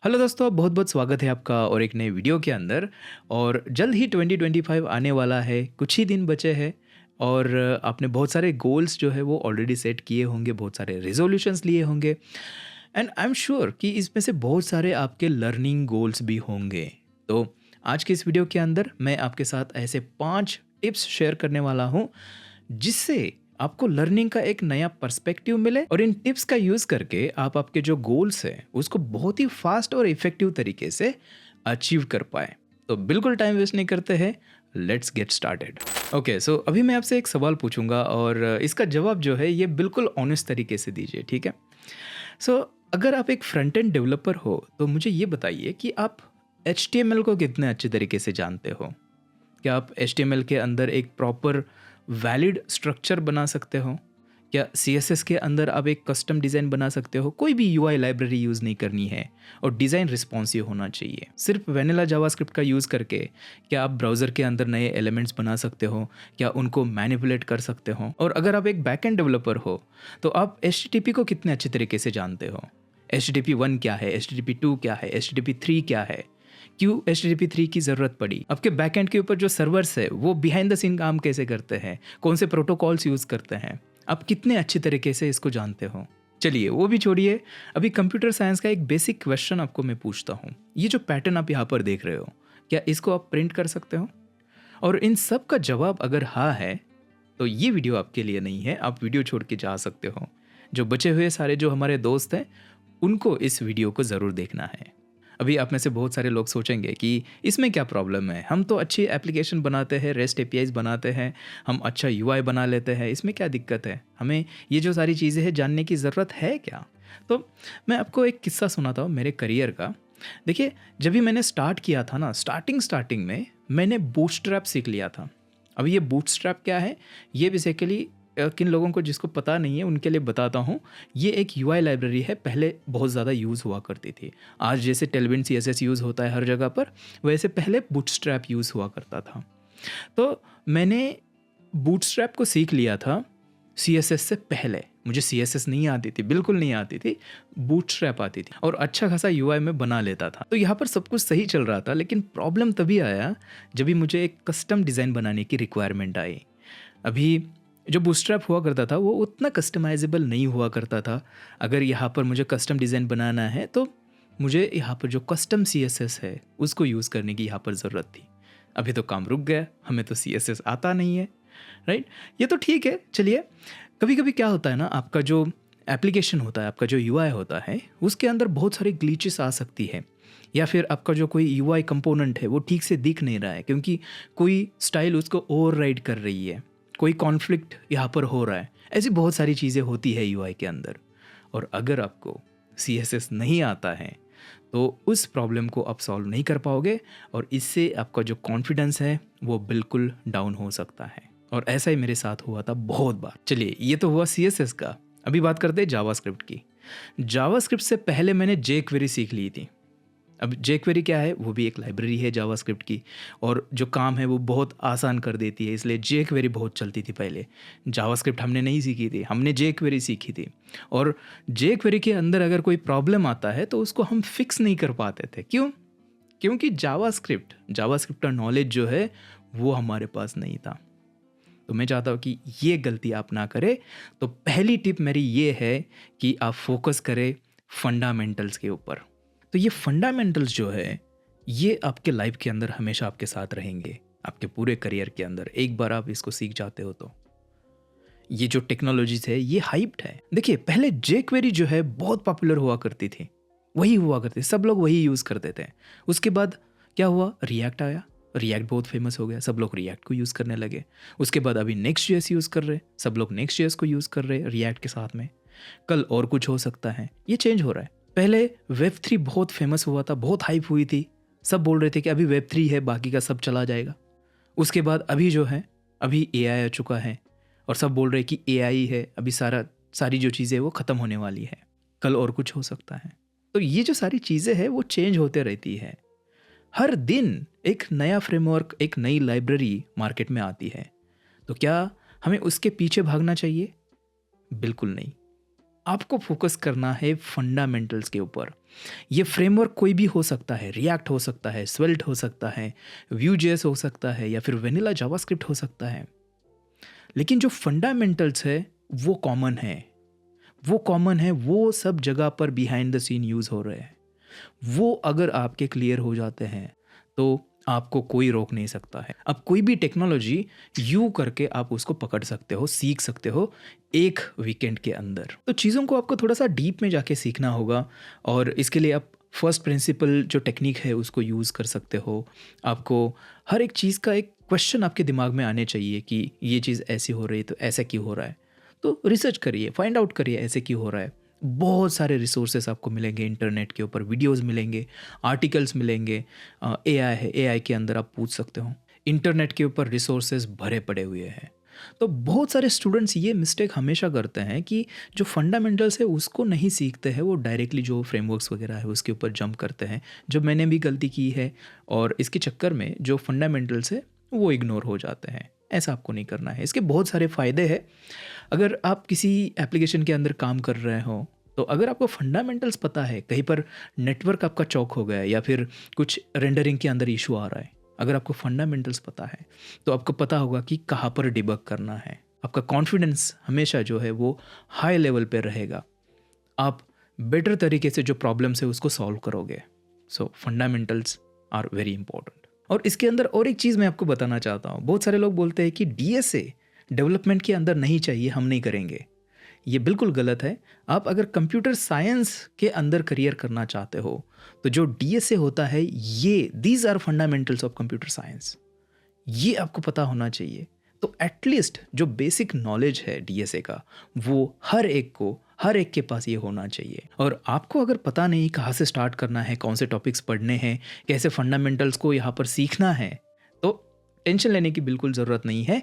Hello दोस्तों, बहुत बहुत स्वागत है आपका और एक नए वीडियो के अंदर। और जल्द ही 2025 आने वाला है, कुछ ही दिन बचे हैं। और आपने बहुत सारे गोल्स जो है वो ऑलरेडी सेट किए होंगे, बहुत सारे रेजोल्यूशंस लिए होंगे। एंड आई एम श्योर कि इसमें से बहुत सारे आपके लर्निंग गोल्स भी होंगे। तो आज के इस वीडियो के अंदर मैं आपके साथ ऐसे 5 टिप्स शेयर करने वाला हूँ जिससे आपको लर्निंग का एक नया पर्सपेक्टिव मिले और इन टिप्स का यूज करके आप आपके जो गोल्स हैं उसको बहुत ही फास्ट और इफेक्टिव तरीके से अचीव कर पाए। तो बिल्कुल टाइम वेस्ट नहीं करते हैं, लेट्स गेट स्टार्टेड। ओके, सो अभी मैं आपसे एक सवाल पूछूंगा और इसका जवाब जो है ये बिल्कुल ऑनेस्ट तरीके से दीजिए, ठीक है? सो अगर आप एक फ्रंट एंड डेवलपर हो तो मुझे ये बताइए कि आप HTML को कितने अच्छे तरीके से जानते हो। क्या आप HTML के अंदर एक प्रॉपर वैलिड स्ट्रक्चर बना सकते हो? क्या CSS के अंदर आप एक कस्टम डिज़ाइन बना सकते हो? कोई भी UI लाइब्रेरी यूज़ नहीं करनी है और डिज़ाइन रिस्पॉन्सिव होना चाहिए। सिर्फ वेनिला जावास्क्रिप्ट का यूज़ करके क्या आप ब्राउज़र के अंदर नए एलिमेंट्स बना सकते हो? क्या उनको मैनिपुलेट कर सकते हो? और अगर आप एक बैकएंड डेवलपर हो तो आप HTTP को कितने अच्छे तरीके से जानते हो? HTTP 1 क्या है? HTTP 2 क्या है? HTTP 3 क्या है? क्यों HTTP 3 की ज़रूरत पड़ी? आपके बैकएंड के ऊपर जो सर्वर्स है वो बिहाइंड द सीन काम कैसे करते हैं? कौन से प्रोटोकॉल्स यूज़ करते हैं? आप कितने अच्छी तरीके से इसको जानते हो? चलिए वो भी छोड़िए, अभी कंप्यूटर साइंस का एक बेसिक क्वेश्चन आपको मैं पूछता हूँ। ये जो पैटर्न आप यहाँ पर देख रहे हो, क्या इसको आप प्रिंट कर सकते हो? और इन सब का जवाब अगर हाँ है तो ये वीडियो आपके लिए नहीं है, आप वीडियो छोड़ के जा सकते हो। जो बचे हुए सारे जो हमारे दोस्त हैं उनको इस वीडियो को ज़रूर देखना है। अभी आप में से बहुत सारे लोग सोचेंगे कि इसमें क्या प्रॉब्लम है, हम तो अच्छी एप्लीकेशन बनाते हैं, रेस्ट APIs बनाते हैं, हम अच्छा UI बना लेते हैं, इसमें क्या दिक्कत है, हमें ये जो सारी चीज़ें हैं जानने की ज़रूरत है क्या? तो मैं आपको एक किस्सा सुनाता हूँ मेरे करियर का। देखिए, जब भी मैंने स्टार्ट किया था ना, स्टार्टिंग में मैंने बूटस्ट्रैप सीख लिया था। अब ये बूटस्ट्रैप क्या है, ये बेसिकली किन लोगों को जिसको पता नहीं है उनके लिए बताता हूँ। ये एक UI लाइब्रेरी है, पहले बहुत ज़्यादा यूज़ हुआ करती थी। आज जैसे टेलविन CSS यूज़ होता है हर जगह पर, वैसे पहले बूटस्ट्रैप यूज़ हुआ करता था। तो मैंने बूटस्ट्रैप को सीख लिया था CSS से पहले। मुझे CSS नहीं आती थी, बिल्कुल नहीं आती थी, बूटस्ट्रैप आती थी और अच्छा खासा UI मैं बना लेता था। तो यहाँ पर सब कुछ सही चल रहा था, लेकिन प्रॉब्लम तभी आया जब भी मुझे एक कस्टम डिज़ाइन बनाने की रिक्वायरमेंट आई। अभी जो बूटस्ट्रैप हुआ करता था वो उतना कस्टमाइजेबल नहीं हुआ करता था। अगर यहाँ पर मुझे कस्टम डिज़ाइन बनाना है तो मुझे यहाँ पर जो कस्टम CSS है उसको यूज़ करने की यहाँ पर ज़रूरत थी। अभी तो काम रुक गया, हमें तो CSS आता नहीं है, राइट? ये तो ठीक है, चलिए। कभी कभी क्या होता है ना, आपका जो एप्लीकेशन होता है, आपका जो UI होता है, उसके अंदर बहुत सारे ग्लिचेस आ सकती है, या फिर आपका जो कोई UI कंपोनेंट है वो ठीक से दिख नहीं रहा है क्योंकि कोई स्टाइल उसको ओवरराइड कर रही है, कोई कॉन्फ्लिक्ट यहाँ पर हो रहा है। ऐसी बहुत सारी चीज़ें होती है UI के अंदर। और अगर आपको CSS नहीं आता है तो उस प्रॉब्लम को आप सॉल्व नहीं कर पाओगे और इससे आपका जो कॉन्फिडेंस है वो बिल्कुल डाउन हो सकता है। और ऐसा ही मेरे साथ हुआ था बहुत बार। चलिए, ये तो हुआ CSS का। अभी बात करते हैं जावास्क्रिप्ट की। जावास्क्रिप्ट से पहले मैंने jQuery सीख ली थी। अब jQuery क्या है, वो भी एक लाइब्रेरी है जावास्क्रिप्ट की, और जो काम है वो बहुत आसान कर देती है, इसलिए jQuery बहुत चलती थी पहले। जावास्क्रिप्ट हमने नहीं सीखी थी, हमने jQuery सीखी थी। और jQuery के अंदर अगर कोई प्रॉब्लम आता है तो उसको हम फिक्स नहीं कर पाते थे। क्यों? क्योंकि जावास्क्रिप्ट का नॉलेज जो है वो हमारे पास नहीं था। तो मैं चाहता हूँ कि ये गलती आप ना करें। तो पहली टिप मेरी ये है कि आप फोकस करें फंडामेंटल्स के ऊपर। तो ये फंडामेंटल्स जो है ये आपके लाइफ के अंदर हमेशा आपके साथ रहेंगे, आपके पूरे करियर के अंदर। एक बार आप इसको सीख जाते हो तो ये जो टेक्नोलॉजीज है ये हाइप्ड है। देखिए, पहले jQuery जो है बहुत पॉपुलर हुआ करती थी, वही हुआ करती, सब लोग वही यूज़ करते थे। उसके बाद क्या हुआ, रिएक्ट आया, रिएक्ट बहुत फेमस हो गया, सब लोग रिएक्ट को यूज़ करने लगे। उसके बाद अभी Next.js यूज़ कर रहे, सब लोग Next.js को यूज़ कर रहे रिएक्ट के साथ में। कल और कुछ हो सकता है, ये चेंज हो रहा है। पहले Web3 बहुत फेमस हुआ था, बहुत हाइप हुई थी, सब बोल रहे थे कि अभी Web3 है, बाकी का सब चला जाएगा। उसके बाद अभी जो है, अभी AI आ चुका है और सब बोल रहे कि AI है, अभी सारी जो चीज़ें वो ख़त्म होने वाली है, कल और कुछ हो सकता है। तो ये जो सारी चीज़ें हैं वो चेंज होते रहती है। हर दिन एक नया फ्रेमवर्क, एक नई लाइब्रेरी मार्केट में आती है। तो क्या हमें उसके पीछे भागना चाहिए? बिल्कुल नहीं। आपको फोकस करना है फंडामेंटल्स के ऊपर। ये फ्रेमवर्क कोई भी हो सकता है, रिएक्ट हो सकता है, स्वेल्ट हो सकता है, व्यू.js हो सकता है, या फिर वेनिला जावास्क्रिप्ट हो सकता है। लेकिन जो फंडामेंटल्स है वो कॉमन है, वो सब जगह पर बिहाइंड द सीन यूज़ हो रहे हैं। वो अगर आपके क्लियर हो जाते हैं तो आपको कोई रोक नहीं सकता है। अब कोई भी टेक्नोलॉजी यू करके आप उसको पकड़ सकते हो, सीख सकते हो एक वीकेंड के अंदर। तो चीज़ों को आपको थोड़ा सा डीप में जाके सीखना होगा, और इसके लिए आप फर्स्ट प्रिंसिपल जो टेक्निक है उसको यूज़ कर सकते हो। आपको हर एक चीज़ का एक क्वेश्चन आपके दिमाग में आने चाहिए कि ये चीज़ ऐसी हो रही है तो ऐसा क्यों हो रहा है। तो रिसर्च करिए, फाइंड आउट करिए ऐसे क्यों हो रहा है। बहुत सारे रिसोर्सेस आपको मिलेंगे इंटरनेट के ऊपर, वीडियोस मिलेंगे, आर्टिकल्स मिलेंगे। एआई है, एआई के अंदर आप पूछ सकते हो। इंटरनेट के ऊपर रिसोर्सेज भरे पड़े हुए हैं। तो बहुत सारे स्टूडेंट्स ये मिस्टेक हमेशा करते हैं कि जो फंडामेंटल्स है उसको नहीं सीखते हैं, वो डायरेक्टली जो फ्रेमवर्क्स वगैरह है उसके ऊपर जंप करते हैं, जो मैंने भी गलती की है। और इसके चक्कर में जो फंडामेंटल्स है वो इग्नोर हो जाते हैं। ऐसा आपको नहीं करना है। इसके बहुत सारे फ़ायदे हैं। अगर आप किसी एप्लीकेशन के अंदर काम कर रहे हो, तो अगर आपको फंडामेंटल्स पता है, कहीं पर नेटवर्क आपका चौक हो गया है या फिर कुछ रेंडरिंग के अंदर इशू आ रहा है, अगर आपको फंडामेंटल्स पता है तो आपको पता होगा कि कहाँ पर डिबग करना है। आपका कॉन्फिडेंस हमेशा जो है वो हाई लेवल पे रहेगा। आप बेटर तरीके से जो प्रॉब्लम्स है उसको सॉल्व करोगे। सो फंडामेंटल्स आर वेरी इंपॉर्टेंट। और इसके अंदर और एक चीज़ मैं आपको बताना चाहता हूँ। बहुत सारे लोग बोलते हैं कि डीएसए डेवलपमेंट के अंदर नहीं चाहिए, हम नहीं करेंगे। ये बिल्कुल गलत है। आप अगर कंप्यूटर साइंस के अंदर करियर करना चाहते हो तो जो डीएसए होता है, ये these are fundamentals of computer science, ये आपको पता होना चाहिए। तो एटलीस्ट जो बेसिक नॉलेज है डीएसए का, वो हर एक के पास ये होना चाहिए। और आपको अगर पता नहीं कहाँ से स्टार्ट करना है, कौन से टॉपिक्स पढ़ने हैं, कैसे फंडामेंटल्स को यहाँ पर सीखना है, तो टेंशन लेने की बिल्कुल ज़रूरत नहीं है।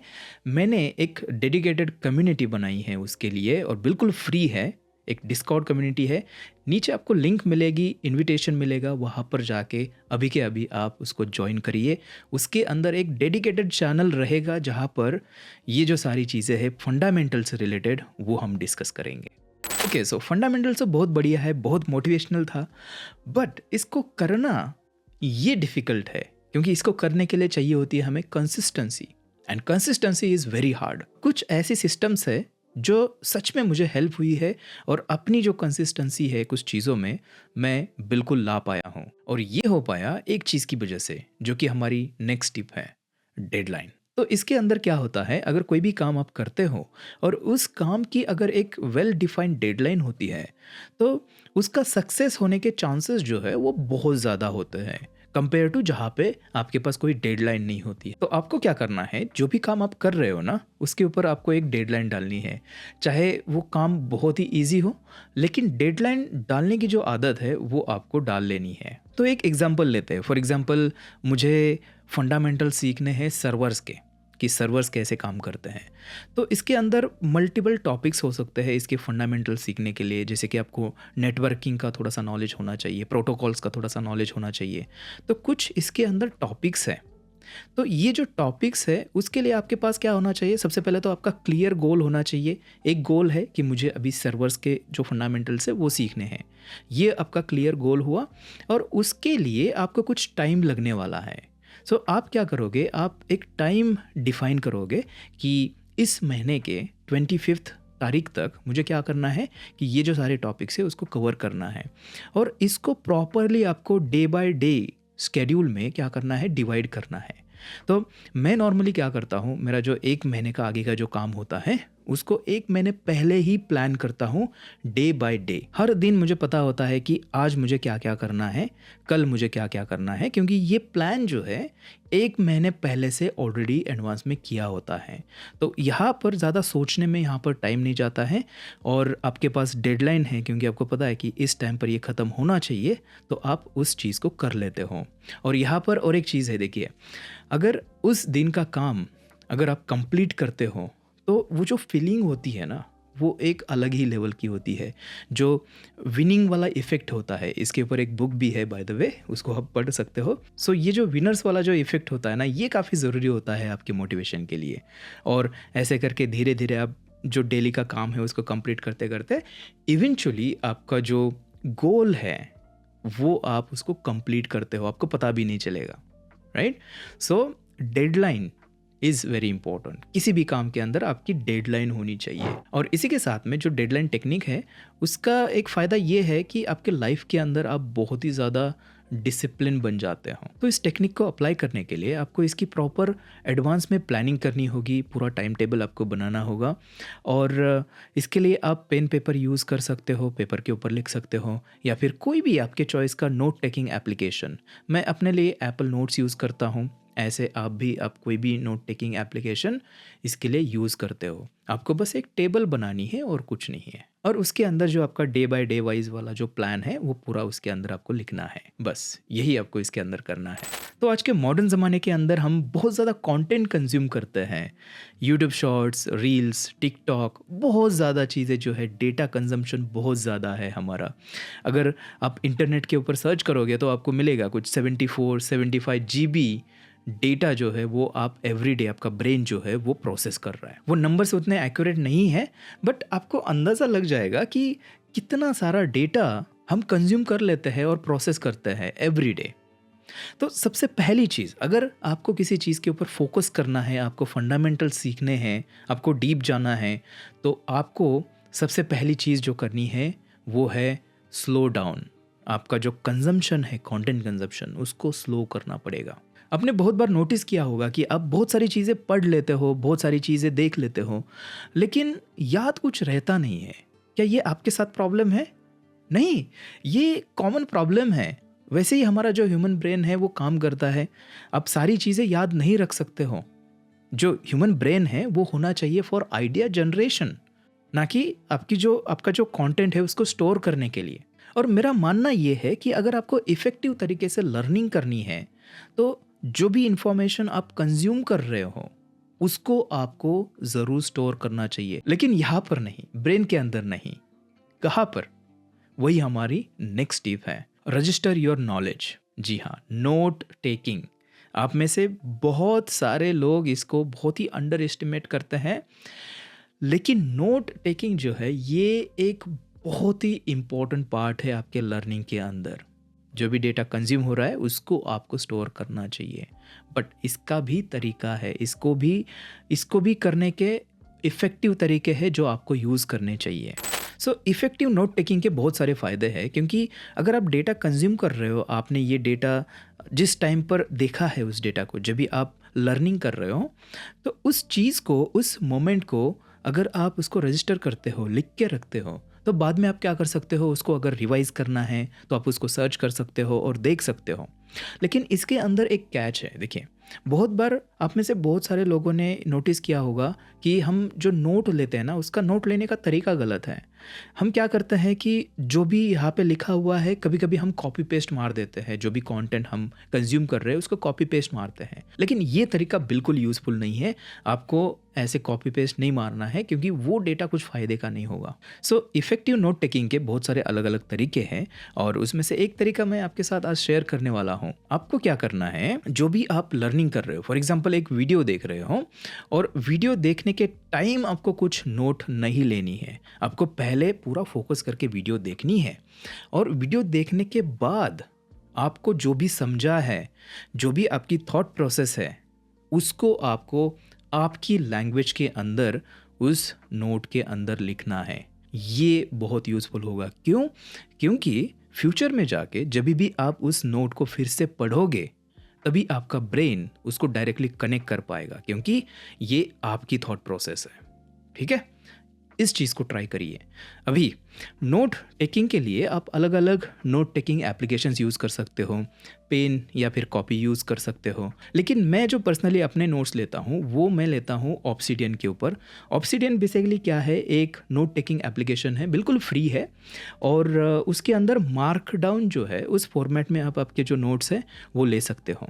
मैंने एक डेडिकेटेड कम्युनिटी बनाई है उसके लिए, और बिल्कुल फ्री है। एक डिस्कॉर्ड कम्युनिटी है, नीचे आपको लिंक मिलेगी, इनविटेशन मिलेगा, वहाँ पर जाके अभी के अभी आप उसको ज्वाइन करिए। उसके अंदर एक डेडिकेटेड चैनल रहेगा जहाँ पर ये जो सारी चीज़ें हैं फंडामेंटल से रिलेटेड, वो हम डिस्कस करेंगे। ओके, सो फंडामेंटल तो बहुत बढ़िया है, बहुत मोटिवेशनल था, बट इसको करना ये डिफ़िकल्ट है, क्योंकि इसको करने के लिए चाहिए होती है हमें consistency, and consistency is very hard. कुछ ऐसी सिस्टम्स है जो सच में मुझे हेल्प हुई है, और अपनी जो कंसिस्टेंसी है कुछ चीज़ों में मैं बिल्कुल ला पाया हूँ। और ये हो पाया एक चीज़ की वजह से, जो कि हमारी नेक्स्ट टिप है, डेडलाइन। तो इसके अंदर क्या होता है, अगर कोई भी काम आप करते हो और उस काम की अगर एक वेल डिफाइंड डेडलाइन होती है, तो उसका सक्सेस होने के चांसेस जो है वो बहुत ज़्यादा होते हैं कंपेयर टू जहाँ पे आपके पास कोई डेडलाइन नहीं होती है। तो आपको क्या करना है, जो भी काम आप कर रहे हो ना, उसके ऊपर आपको एक डेडलाइन डालनी है। चाहे वो काम बहुत ही ईजी हो, लेकिन डेडलाइन डालने की जो आदत है वो आपको डाल लेनी है। तो एक एग्जांपल लेते हैं। फॉर एग्जांपल, मुझे फंडामेंटल सीखने हैं सर्वर्स के, कि सर्वर्स कैसे काम करते हैं। तो इसके अंदर मल्टीपल टॉपिक्स हो सकते हैं इसके फंडामेंटल सीखने के लिए, जैसे कि आपको नेटवर्किंग का थोड़ा सा नॉलेज होना चाहिए, प्रोटोकॉल्स का थोड़ा सा नॉलेज होना चाहिए। तो कुछ इसके अंदर टॉपिक्स हैं। तो ये जो टॉपिक्स है उसके लिए आपके पास क्या होना चाहिए, सबसे पहले तो आपका क्लियर गोल होना चाहिए। एक गोल है कि मुझे अभी सर्वर्स के जो फंडामेंटल्स है वो सीखने हैं, ये आपका क्लियर गोल हुआ, और उसके लिए आपको कुछ टाइम लगने वाला है। सो आप क्या करोगे, आप एक टाइम डिफाइन करोगे कि इस महीने के 25 तारीख तक मुझे क्या करना है, कि ये जो सारे टॉपिक्स है उसको कवर करना है, और इसको प्रॉपरली आपको डे बाय डे स्केड्यूल में क्या करना है, डिवाइड करना है। तो मैं नॉर्मली क्या करता हूँ, मेरा जो एक महीने का आगे का जो काम होता है उसको एक महीने पहले ही प्लान करता हूँ, डे बाय डे। हर दिन मुझे पता होता है कि आज मुझे क्या क्या करना है, कल मुझे क्या क्या करना है, क्योंकि ये प्लान जो है एक महीने पहले से ऑलरेडी एडवांस में किया होता है। तो यहाँ पर ज़्यादा सोचने में यहाँ पर टाइम नहीं जाता है, और आपके पास डेडलाइन है क्योंकि आपको पता है कि इस टाइम पर ये ख़त्म होना चाहिए, तो आप उस चीज़ को कर लेते हो। और यहाँ पर और एक चीज़ है, देखिए, अगर उस दिन का काम अगर आप कंप्लीट करते हो तो वो जो फीलिंग होती है ना, वो एक अलग ही लेवल की होती है, जो विनिंग वाला इफ़ेक्ट होता है। इसके ऊपर एक बुक भी है बाय द वे, उसको आप पढ़ सकते हो। सो ये जो विनर्स वाला जो इफ़ेक्ट होता है ना, ये काफ़ी ज़रूरी होता है आपके मोटिवेशन के लिए। और ऐसे करके धीरे धीरे आप जो डेली का काम है उसको कंप्लीट करते करते इवेंचुअली आपका जो गोल है वो आप उसको कंप्लीट करते हो, आपको पता भी नहीं चलेगा, right? So deadline is very important. किसी भी काम के अंदर आपकी डेडलाइन होनी चाहिए। और इसी के साथ में जो डेडलाइन टेक्निक है उसका एक फ़ायदा ये है कि आपके लाइफ के अंदर आप बहुत ही ज़्यादा डिसिप्लिन बन जाते हो। तो इस टेक्निक को अप्लाई करने के लिए आपको इसकी प्रॉपर एडवांस में प्लानिंग करनी होगी, पूरा टाइम टेबल आपको बनाना होगा। और इसके लिए आप पेन पेपर यूज़ कर सकते हो, पेपर के ऊपर लिख सकते हो, या फिर कोई भी आपके चॉइस का नोट टेकिंग एप्लीकेशन। मैं अपने लिए एप्पल नोट्स यूज़ करता हूँ, ऐसे आप कोई भी नोट टेकिंग एप्लीकेशन इसके लिए यूज़ करते हो। आपको बस एक टेबल बनानी है और कुछ नहीं है, और उसके अंदर जो आपका डे बाय डे वाइज वाला जो प्लान है वो पूरा उसके अंदर आपको लिखना है। बस यही आपको इसके अंदर करना है। तो आज के मॉडर्न ज़माने के अंदर हम बहुत ज़्यादा कंटेंट कंज्यूम करते हैं, यूट्यूब शॉर्ट्स, रील्स, टिकटॉक, बहुत ज़्यादा चीज़ें जो है, डेटा कंजम्पशन बहुत ज़्यादा है हमारा। अगर आप इंटरनेट के ऊपर सर्च करोगे तो आपको मिलेगा कुछ 74-75 GB डेटा जो है वो आप एवरीडे आपका ब्रेन जो है वो प्रोसेस कर रहा है। वो नंबर से उतने एक्यूरेट नहीं है, बट आपको अंदाज़ा लग जाएगा कि कितना सारा डेटा हम कंज्यूम कर लेते हैं और प्रोसेस करते हैं एवरीडे। तो सबसे पहली चीज़, अगर आपको किसी चीज़ के ऊपर फोकस करना है, आपको फंडामेंटल सीखने हैं, आपको डीप जाना है, तो आपको सबसे पहली चीज़ जो करनी है वो है स्लो डाउन। आपका जो कंजम्पशन है, कंटेंट कंजम्पशन, उसको स्लो करना पड़ेगा। आपने बहुत बार नोटिस किया होगा कि आप बहुत सारी चीज़ें पढ़ लेते हो, बहुत सारी चीज़ें देख लेते हो, लेकिन याद कुछ रहता नहीं है। क्या ये आपके साथ प्रॉब्लम है? नहीं, ये कॉमन प्रॉब्लम है। वैसे ही हमारा जो ह्यूमन ब्रेन है वो काम करता है। आप सारी चीज़ें याद नहीं रख सकते हो। जो ह्यूमन ब्रेन है वो होना चाहिए फॉर आइडिया जनरेशन, ना कि आपका जो कंटेंट है उसको स्टोर करने के लिए। और मेरा मानना ये है कि अगर आपको इफ़ेक्टिव तरीके से लर्निंग करनी है तो जो भी इंफॉर्मेशन आप कंज्यूम कर रहे हो उसको आपको ज़रूर स्टोर करना चाहिए, लेकिन यहाँ पर नहीं, ब्रेन के अंदर नहीं। कहाँ पर? वही हमारी नेक्स्ट स्टेप है, रजिस्टर योर नॉलेज। जी हाँ, नोट टेकिंग। आप में से बहुत सारे लोग इसको बहुत ही अंडर एस्टिमेट करते हैं, लेकिन नोट टेकिंग जो है ये एक बहुत ही इम्पोर्टेंट पार्ट है आपके लर्निंग के अंदर। जो भी डेटा कंज्यूम हो रहा है उसको आपको स्टोर करना चाहिए, बट इसका भी तरीका है, इसको भी करने के इफ़ेक्टिव तरीके हैं जो आपको यूज़ करने चाहिए। सो इफ़ेक्टिव नोट टेकिंग के बहुत सारे फ़ायदे हैं, क्योंकि अगर आप डेटा कंज्यूम कर रहे हो, आपने ये डेटा जिस टाइम पर देखा है, उस डेटा को जब भी आप लर्निंग कर रहे हो, तो उस चीज़ को, उस मोमेंट को अगर आप उसको रजिस्टर करते हो, लिख के रखते हो, तो बाद में आप क्या कर सकते हो, उसको अगर रिवाइज़ करना है तो आप उसको सर्च कर सकते हो और देख सकते हो। लेकिन इसके अंदर एक कैच है। देखिए, बहुत बार आप में से बहुत सारे लोगों ने नोटिस किया होगा कि हम जो नोट लेते हैं ना, उसका नोट लेने का तरीका गलत है। हम क्या करते हैं कि जो भी यहाँ पे लिखा हुआ है, कभी कभी हम कॉपी पेस्ट मार देते हैं। जो भी कंटेंट हम कंज्यूम कर रहे हैं उसको कॉपी पेस्ट मारते हैं, लेकिन ये तरीका बिल्कुल यूज़फुल नहीं है। आपको ऐसे कॉपी पेस्ट नहीं मारना है, क्योंकि वो डेटा कुछ फ़ायदे का नहीं होगा। सो इफ़ेक्टिव नोट टेकिंग के बहुत सारे अलग अलग तरीके हैं, और उसमें से एक तरीका मैं आपके साथ आज शेयर करने वाला हूँ। आपको क्या करना है, जो भी आप लर्निंग कर रहे हो, फॉर एग्जाम्पल एक वीडियो देख रहे हो, और वीडियो देखने के टाइम आपको कुछ नोट नहीं लेनी है। आपको पहले पूरा फोकस करके वीडियो देखनी है, और वीडियो देखने के बाद आपको जो भी समझा है, जो भी आपकी थॉट प्रोसेस है, उसको आपको आपकी लैंग्वेज के अंदर, उस नोट के अंदर लिखना है। ये बहुत यूज़फुल होगा। क्यों? क्योंकि फ्यूचर में जाके जब भी आप उस नोट को फिर से पढ़ोगे, तभी आपका ब्रेन उसको डायरेक्टली कनेक्ट कर पाएगा, क्योंकि ये आपकी थॉट प्रोसेस है। ठीक है, इस चीज़ को ट्राई करिए। अभी नोट टेकिंग के लिए आप अलग अलग नोट टेकिंग एप्लीकेशंस यूज़ कर सकते हो, पेन या फिर कॉपी यूज़ कर सकते हो। लेकिन मैं जो पर्सनली अपने नोट्स लेता हूँ वो मैं लेता हूँ ऑब्सिडियन के ऊपर। ऑब्सिडियन बेसिकली क्या है, एक नोट टेकिंग एप्लीकेशन है, बिल्कुल फ्री है, और उसके अंदर मार्क डाउन जो है उस फॉर्मेट में आप आपके जो नोट्स हैं वो ले सकते हो,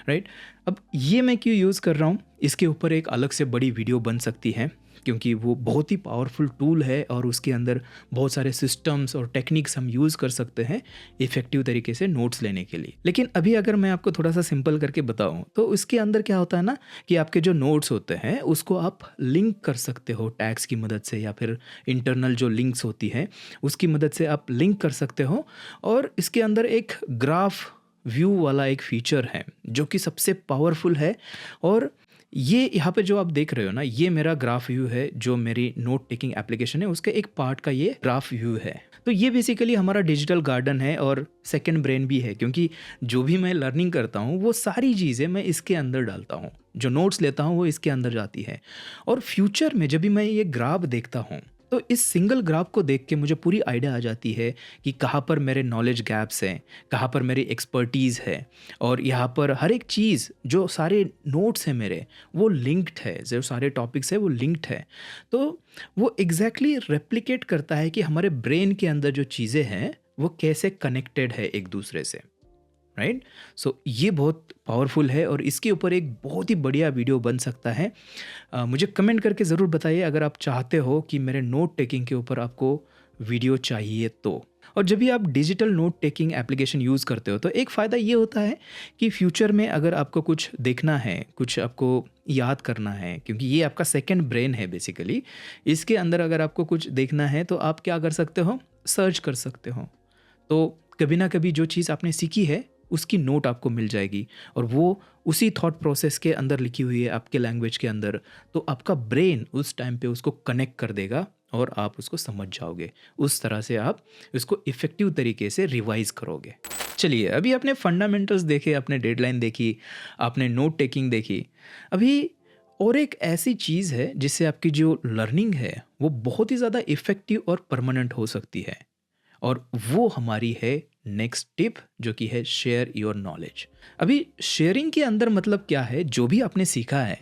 राइट। अब ये मैं क्यों यूज़ कर रहा हूँ, इसके ऊपर एक अलग से बड़ी वीडियो बन सकती है, क्योंकि वो बहुत ही पावरफुल टूल है और उसके अंदर बहुत सारे सिस्टम्स और टेक्निक्स हम यूज़ कर सकते हैं इफ़ेक्टिव तरीके से नोट्स लेने के लिए। लेकिन अभी अगर मैं आपको थोड़ा सा सिंपल करके बताऊं तो इसके अंदर क्या होता है ना कि आपके जो नोट्स होते हैं उसको आप लिंक कर सकते हो टैग्स की मदद से, या फिर इंटरनल जो लिंक्स होती हैं उसकी मदद से आप लिंक कर सकते हो। और इसके अंदर एक ग्राफ व्यू वाला एक फीचर है जो कि सबसे पावरफुल है। और ये यहाँ पे जो आप देख रहे हो ना, ये मेरा ग्राफ व्यू है जो मेरी नोट टेकिंग एप्लीकेशन है उसके एक पार्ट का ये ग्राफ व्यू है। तो ये बेसिकली हमारा डिजिटल गार्डन है और सेकंड ब्रेन भी है, क्योंकि जो भी मैं लर्निंग करता हूँ वो सारी चीज़ें मैं इसके अंदर डालता हूँ, जो नोट्स लेता हूँ वो इसके अंदर जाती है। और फ्यूचर में जब भी मैं ये ग्राफ देखता हूँ तो इस सिंगल ग्राफ को देख के मुझे पूरी आइडिया आ जाती है कि कहाँ पर मेरे नॉलेज गैप्स हैं, कहाँ पर मेरी एक्सपर्टीज़ है। और यहाँ पर हर एक चीज़, जो सारे नोट्स हैं मेरे, वो लिंक्ड है, जो सारे टॉपिक्स है वो लिंक्ड है। तो वो एग्जैक्टली रेप्लिकेट करता है कि हमारे ब्रेन के अंदर जो चीज़ें हैं वो कैसे कनेक्टेड है एक दूसरे से, राइट। सो ये बहुत पावरफुल है और इसके ऊपर एक बहुत ही बढ़िया वीडियो बन सकता है। मुझे कमेंट करके ज़रूर बताइए अगर आप चाहते हो कि मेरे नोट टेकिंग के ऊपर आपको वीडियो चाहिए तो। और जब भी आप digital note taking application use करते हो तो एक फ़ायदा ये होता है कि फ्यूचर में अगर आपको कुछ देखना है, कुछ आपको याद करना है, क्योंकि ये आपका सेकंड ब्रेन है बेसिकली, इसके अंदर अगर आपको कुछ देखना है तो आप क्या कर सकते हो, सर्च कर सकते हो। तो कभी ना कभी जो चीज़ आपने सीखी है उसकी नोट आपको मिल जाएगी और वो उसी थॉट प्रोसेस के अंदर लिखी हुई है आपके लैंग्वेज के अंदर। तो आपका ब्रेन उस टाइम पे उसको कनेक्ट कर देगा और आप उसको समझ जाओगे। उस तरह से आप इसको इफ़ेक्टिव तरीके से रिवाइज करोगे। चलिए, अभी आपने फंडामेंटल्स देखे, आपने डेडलाइन देखी, आपने नोट टेकिंग देखी। अभी और एक ऐसी चीज़ है जिससे आपकी जो लर्निंग है वो बहुत ही ज़्यादा इफ़ेक्टिव और परमानेंट हो सकती है, और वो हमारी है नेक्स्ट टिप, जो कि है शेयर योर नॉलेज। अभी शेयरिंग के अंदर मतलब क्या है, जो भी आपने सीखा है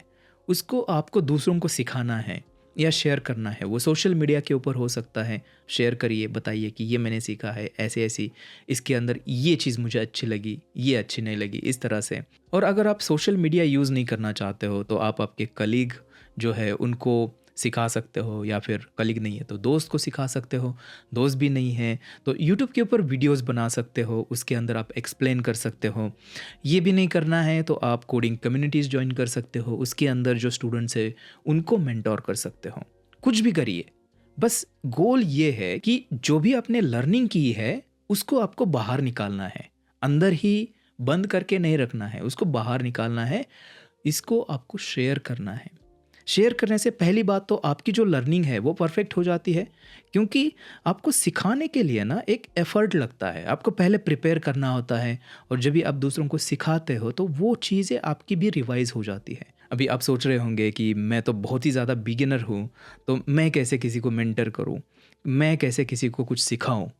उसको आपको दूसरों को सिखाना है या शेयर करना है। वो सोशल मीडिया के ऊपर हो सकता है, शेयर करिए, बताइए कि ये मैंने सीखा है ऐसे ऐसी, इसके अंदर ये चीज़ मुझे अच्छी लगी, ये अच्छी नहीं लगी, इस तरह से। और अगर आप सोशल मीडिया यूज़ नहीं करना चाहते हो तो आप आपके कलीग जो है उनको सिखा सकते हो, या फिर कलीग नहीं है तो दोस्त को सिखा सकते हो। दोस्त भी नहीं है तो यूट्यूब के ऊपर वीडियोस बना सकते हो, उसके अंदर आप एक्सप्लेन कर सकते हो। ये भी नहीं करना है तो आप कोडिंग कम्युनिटीज़ ज्वाइन कर सकते हो, उसके अंदर जो स्टूडेंट्स है उनको मेंटोर कर सकते हो। कुछ भी करिए, बस गोल ये है कि जो भी आपने लर्निंग की है उसको आपको बाहर निकालना है, अंदर ही बंद करके नहीं रखना है, उसको बाहर निकालना है, इसको आपको शेयर करना है। शेयर करने से पहली बात तो आपकी जो लर्निंग है वो परफेक्ट हो जाती है, क्योंकि आपको सिखाने के लिए ना एक एफ़र्ट लगता है, आपको पहले प्रिपेयर करना होता है। और जब भी आप दूसरों को सिखाते हो तो वो चीज़ें आपकी भी रिवाइज़ हो जाती है। अभी आप सोच रहे होंगे कि मैं तो बहुत ही ज़्यादा बिगिनर हूँ, तो मैं कैसे किसी को मेंटर करूँ, मैं कैसे किसी को कुछ सिखाऊँ।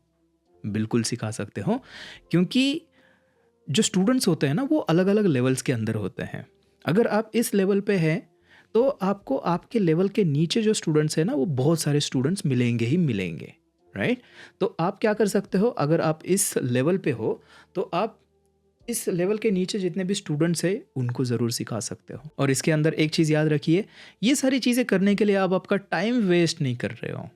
बिल्कुल सिखा सकते हो, क्योंकि जो स्टूडेंट्स होते हैं ना वो अलग अलग लेवल्स के अंदर होते हैं। अगर आप इस लेवल पे हैं तो आपको आपके लेवल के नीचे जो स्टूडेंट्स हैं ना वो बहुत सारे स्टूडेंट्स मिलेंगे ही मिलेंगे, राइट। तो आप क्या कर सकते हो, अगर आप इस लेवल पे हो तो आप इस लेवल के नीचे जितने भी स्टूडेंट्स हैं उनको ज़रूर सिखा सकते हो। और इसके अंदर एक चीज़ याद रखिए, ये सारी चीज़ें करने के लिए आप आपका टाइम वेस्ट नहीं कर रहे हो,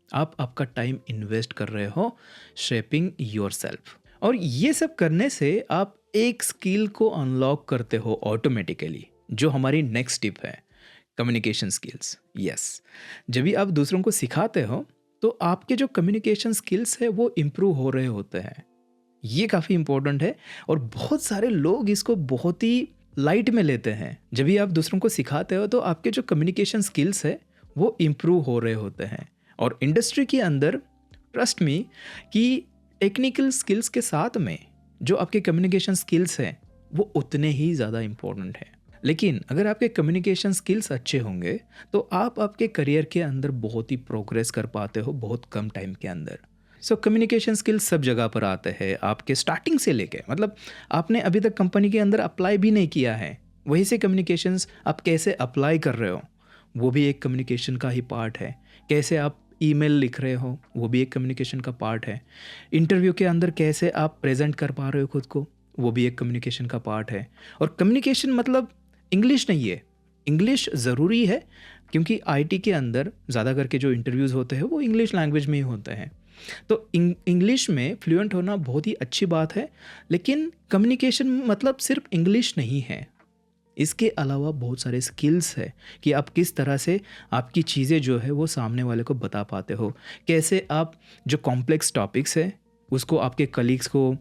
आप आपका टाइम इन्वेस्ट कर रहे हो शेपिंग योरसेल्फ। और ये सब करने से आप एक स्किल को अनलॉक करते हो ऑटोमेटिकली, जो हमारी नेक्स्ट टिप है, कम्युनिकेशन स्किल्स। यस, जब भी आप दूसरों को सिखाते हो तो आपके जो कम्युनिकेशन स्किल्स है वो इम्प्रूव हो रहे होते हैं। ये काफ़ी इंपॉर्टेंट है और बहुत सारे लोग इसको बहुत ही लाइट में लेते हैं। जब भी आप दूसरों को सिखाते हो तो आपके जो कम्युनिकेशन स्किल्स है वो इम्प्रूव हो रहे होते हैं। और इंडस्ट्री के अंदर ट्रस्ट मी कि टेक्निकल स्किल्स के साथ में जो आपके कम्युनिकेशन स्किल्स हैं वो उतने ही ज़्यादा इम्पोर्टेंट हैं। लेकिन अगर आपके कम्युनिकेशन स्किल्स अच्छे होंगे तो आप आपके करियर के अंदर बहुत ही प्रोग्रेस कर पाते हो बहुत कम टाइम के अंदर। सो कम्युनिकेशन स्किल्स सब जगह पर आते हैं, आपके स्टार्टिंग से लेके, मतलब आपने अभी तक कंपनी के अंदर अप्लाई भी नहीं किया है, वहीं से कम्युनिकेशंस आप कैसे अप्लाई कर रहे हो वो भी एक कम्युनिकेशन का ही पार्ट है। कैसे आप ईमेल लिख रहे हो वो भी एक कम्युनिकेशन का पार्ट है। इंटरव्यू के अंदर कैसे आप प्रेजेंट कर पा रहे हो खुद को वो भी एक कम्युनिकेशन का पार्ट है। और कम्युनिकेशन मतलब इंग्लिश नहीं है, इंग्लिश ज़रूरी है क्योंकि आईटी के अंदर ज़्यादा करके जो इंटरव्यूज़ होते हैं वो इंग्लिश लैंग्वेज में ही होते हैं। तो इंग्लिश में फ्लुएंट होना बहुत ही अच्छी बात है, लेकिन कम्युनिकेशन मतलब सिर्फ इंग्लिश नहीं है। इसके अलावा बहुत सारे स्किल्स है कि आप किस तरह से आपकी चीज़ें जो है वो सामने वाले को बता पाते हो, कैसे आप जो कॉम्प्लेक्स टॉपिक्स है उसको आपके कलीग्स को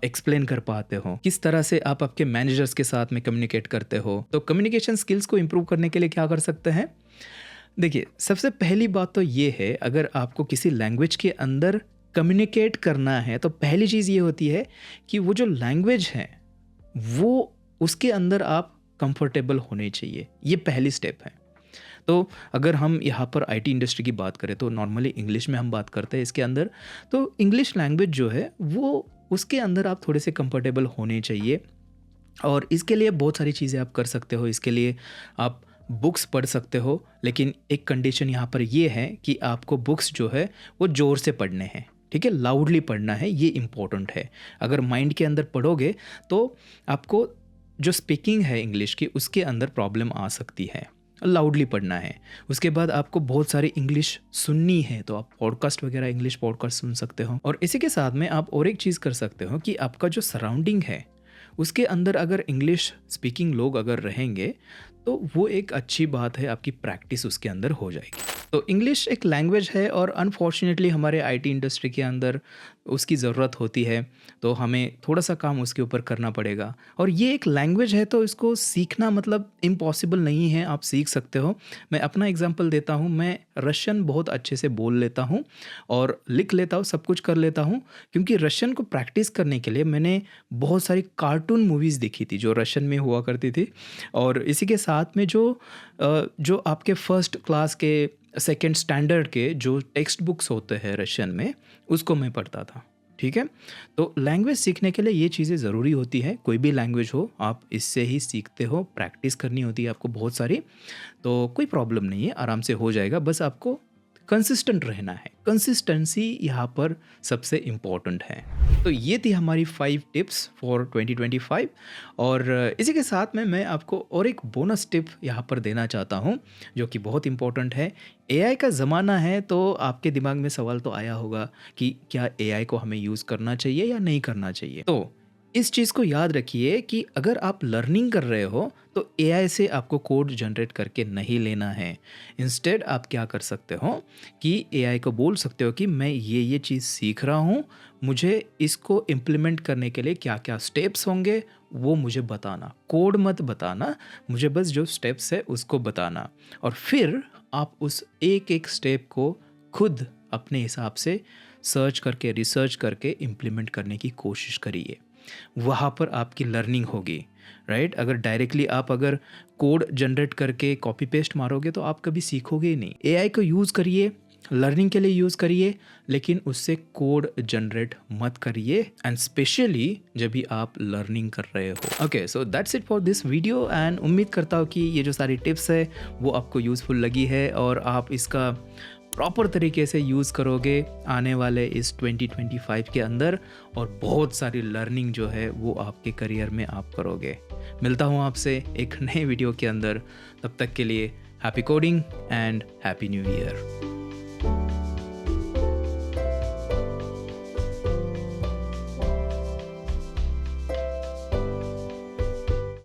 एक्सप्लेन कर पाते हो, किस तरह से आप आपके मैनेजर्स के साथ में कम्युनिकेट करते हो। तो कम्युनिकेशन स्किल्स को इम्प्रूव करने के लिए क्या कर सकते हैं? देखिए, सबसे पहली बात तो ये है, अगर आपको किसी लैंग्वेज के अंदर कम्युनिकेट करना है तो पहली चीज़ ये होती है कि वो जो लैंग्वेज है वो उसके अंदर आप कंफर्टेबल होने चाहिए। ये पहली स्टेप है। तो अगर हम यहाँ पर आईटी इंडस्ट्री की बात करें तो नॉर्मली इंग्लिश में हम बात करते हैं इसके अंदर। तो इंग्लिश लैंग्वेज जो है वो उसके अंदर आप थोड़े से कंफर्टेबल होने चाहिए, और इसके लिए बहुत सारी चीज़ें आप कर सकते हो। इसके लिए आप बुक्स पढ़ सकते हो, लेकिन एक कंडीशन यहाँ पर ये है कि आपको बुक्स जो है वो ज़ोर से पढ़ने हैं, ठीक है, लाउडली पढ़ना है, ये इम्पोर्टेंट है। अगर माइंड के अंदर पढ़ोगे तो आपको जो स्पीकिंग है इंग्लिश की उसके अंदर प्रॉब्लम आ सकती है। लाउडली पढ़ना है। उसके बाद आपको बहुत सारी इंग्लिश सुननी है, तो आप पॉडकास्ट वगैरह इंग्लिश पॉडकास्ट सुन सकते हो। और इसी के साथ में आप और एक चीज़ कर सकते हो कि आपका जो सराउंडिंग है उसके अंदर अगर इंग्लिश स्पीकिंग लोग अगर रहेंगे तो वो एक अच्छी बात है, आपकी प्रैक्टिस उसके अंदर हो जाएगी। तो इंग्लिश एक लैंग्वेज है और अनफॉर्चुनेटली हमारे आईटी इंडस्ट्री के अंदर उसकी ज़रूरत होती है, तो हमें थोड़ा सा काम उसके ऊपर करना पड़ेगा। और ये एक लैंग्वेज है तो इसको सीखना मतलब इम्पॉसिबल नहीं है, आप सीख सकते हो। मैं अपना एग्जांपल देता हूँ, मैं रशियन बहुत अच्छे से बोल लेता हूँ और लिख लेता हूँ, सब कुछ कर लेता हूँ, क्योंकि रशियन को प्रैक्टिस करने के लिए मैंने बहुत सारी कार्टून मूवीज़ देखी थी जो रशियन में हुआ करती थी। और इसी के साथ में जो आपके फर्स्ट क्लास के सेकेंड स्टैंडर्ड के जो टेक्स्ट बुक्स होते हैं रशियन में, उसको मैं पढ़ता था, ठीक है। तो लैंग्वेज सीखने के लिए ये चीज़ें ज़रूरी होती है। कोई भी लैंग्वेज हो आप इससे ही सीखते हो, प्रैक्टिस करनी होती है आपको बहुत सारी, तो कोई प्रॉब्लम नहीं है, आराम से हो जाएगा। बस आपको कंसिस्टेंट रहना है, कंसिस्टेंसी यहाँ पर सबसे इम्पॉर्टेंट है। तो ये थी हमारी 5 टिप्स फॉर 2025। और इसी के साथ में मैं आपको और एक बोनस टिप यहाँ पर देना चाहता हूँ जो कि बहुत इम्पॉर्टेंट है। एआई का ज़माना है, तो आपके दिमाग में सवाल तो आया होगा कि क्या एआई को हमें यूज़ करना चाहिए या नहीं करना चाहिए। तो इस चीज़ को याद रखिए कि अगर आप लर्निंग कर रहे हो तो एआई से आपको कोड जनरेट करके नहीं लेना है। इंस्टेड आप क्या कर सकते हो कि एआई को बोल सकते हो कि मैं ये चीज़ सीख रहा हूँ, मुझे इसको इम्प्लीमेंट करने के लिए क्या क्या स्टेप्स होंगे वो मुझे बताना। कोड मत बताना, मुझे बस जो स्टेप्स है उसको बताना, और फिर आप उस एक एक स्टेप को खुद अपने हिसाब से सर्च करके, रिसर्च करके इम्प्लीमेंट करने की कोशिश करिए। वहाँ पर आपकी लर्निंग होगी, राइट। अगर डायरेक्टली आप अगर कोड जनरेट करके कॉपी पेस्ट मारोगे तो आप कभी सीखोगे ही नहीं। एआई को यूज़ करिए, लर्निंग के लिए यूज़ करिए, लेकिन उससे कोड जनरेट मत करिए, एंड स्पेशली जब भी आप लर्निंग कर रहे हो। Okay, so that's it for this video, and उम्मीद करता हूँ कि ये जो सारी टिप्स है वो आपको यूज़फुल लगी है और आप इसका प्रॉपर तरीके से यूज़ करोगे आने वाले इस 2025 के अंदर, और बहुत सारी लर्निंग जो है वो आपके करियर में आप करोगे। मिलता हूँ आपसे एक नए वीडियो के अंदर, तब तक के लिए happy coding and happy new year.